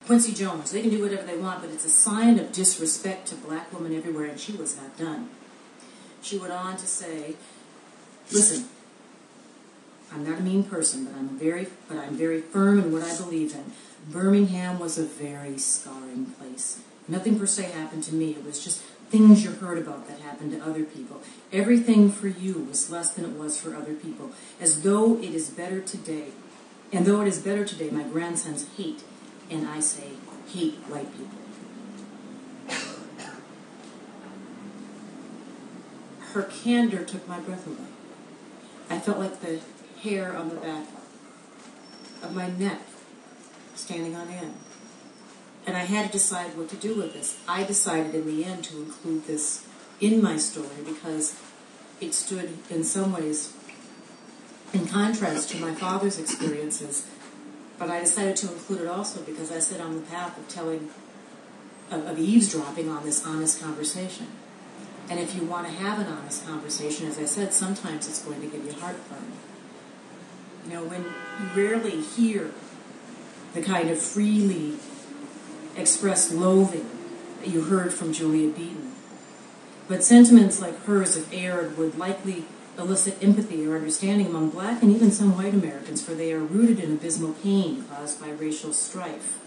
Quincy Jones, they can do whatever they want, but it's a sign of disrespect to black women everywhere, and she was not done. She went on to say, listen, I'm not a mean person, but I'm very firm in what I believe in. Birmingham was a very scarring place. Nothing per se happened to me. It was just things you heard about that happened to other people. Everything for you was less than it was for other people, as though it is better today. And though it is better today, my grandsons hate, and I say, hate white people. Her candor took my breath away. I felt like the hair on the back of my neck standing on end. And I had to decide what to do with this. I decided in the end to include this in my story because it stood in some ways in contrast to my father's experiences. But I decided to include it also because I sit on the path of eavesdropping on this honest conversation. And if you want to have an honest conversation, as I said, sometimes it's going to give you heartburn. You know, when you rarely hear the kind of freely expressed loathing that you heard from Julia Beaton. But sentiments like hers, if aired, would likely elicit empathy or understanding among black and even some white Americans, for they are rooted in abysmal pain caused by racial strife.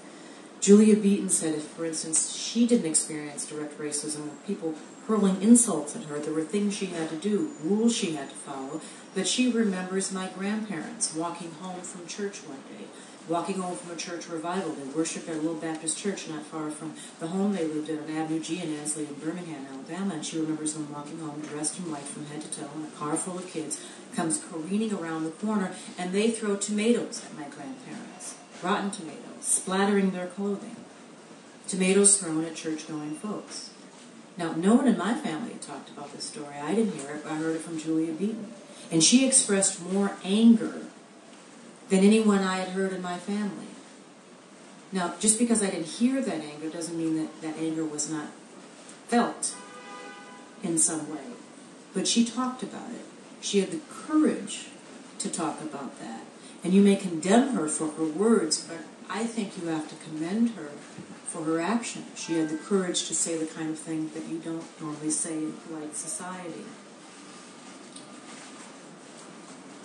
Julia Beaton said if, for instance, she didn't experience direct racism with people hurling insults at her, there were things she had to do, rules she had to follow, that she remembers my grandparents walking home from church one day, walking home from a church revival. They worshiped at a little Baptist church not far from the home they lived in on Avenue G in Ansley in Birmingham, Alabama, and she remembers them walking home dressed in white from head to toe, and a car full of kids comes careening around the corner, and they throw tomatoes at my grandparents, rotten tomatoes, splattering their clothing. Tomatoes thrown at church-going folks. Now, no one in my family had talked about this story. I didn't hear it, but I heard it from Julia Beaton. And she expressed more anger than anyone I had heard in my family. Now, just because I didn't hear that anger doesn't mean that that anger was not felt in some way. But she talked about it. She had the courage to talk about that. And you may condemn her for her words, but I think you have to commend her for her action. She had the courage to say the kind of thing that you don't normally say in polite society.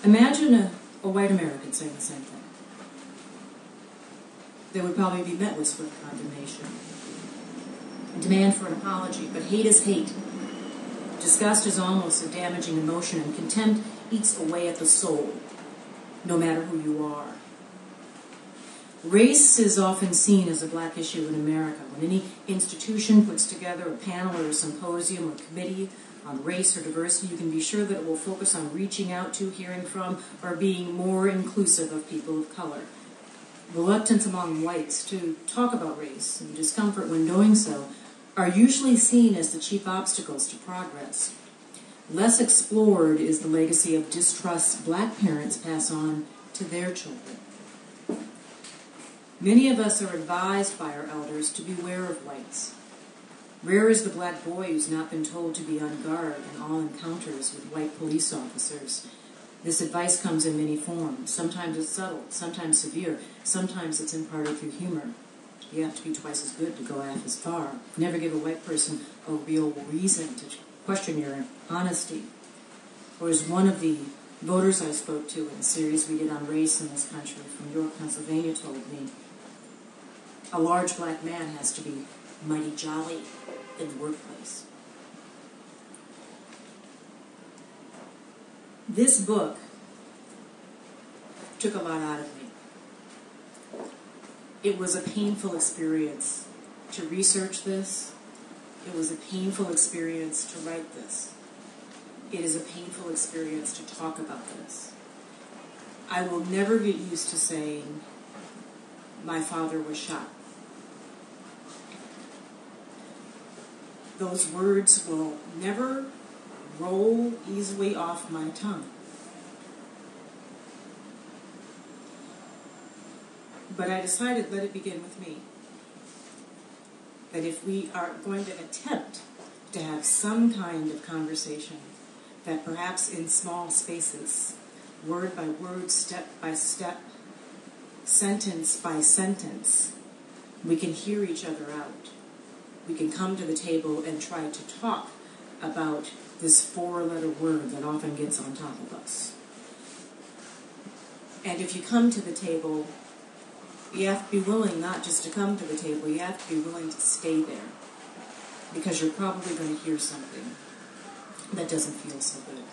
Imagine a white American saying the same thing. They would probably be met with swift condemnation, a demand for an apology, but hate is hate. Disgust is almost a damaging emotion, and contempt eats away at the soul, no matter who you are. Race is often seen as a black issue in America. When any institution puts together a panel or a symposium or committee on race or diversity, you can be sure that it will focus on reaching out to, hearing from, or being more inclusive of people of color. Reluctance among whites to talk about race and discomfort when doing so are usually seen as the chief obstacles to progress. Less explored is the legacy of distrust black parents pass on to their children. Many of us are advised by our elders to beware of whites. Rare is the black boy who's not been told to be on guard in all encounters with white police officers. This advice comes in many forms. Sometimes it's subtle, sometimes severe, sometimes it's imparted through humor. You have to be twice as good to go half as far. Never give a white person a real reason to question your honesty. Or as one of the voters I spoke to in a series we did on race in this country from York, Pennsylvania told me, a large black man has to be mighty jolly in the workplace. This book took a lot out of me. It was a painful experience to research this. It was a painful experience to write this. It is a painful experience to talk about this. I will never get used to saying, my father was shot. Those words will never roll easily off my tongue. But I decided, let it begin with me. That if we are going to attempt to have some kind of conversation, that perhaps in small spaces, word by word, step by step, sentence by sentence, we can hear each other out. We can come to the table and try to talk about this 4-letter word that often gets on top of us. And if you come to the table, you have to be willing not just to come to the table, you have to be willing to stay there. Because you're probably going to hear something that doesn't feel so good.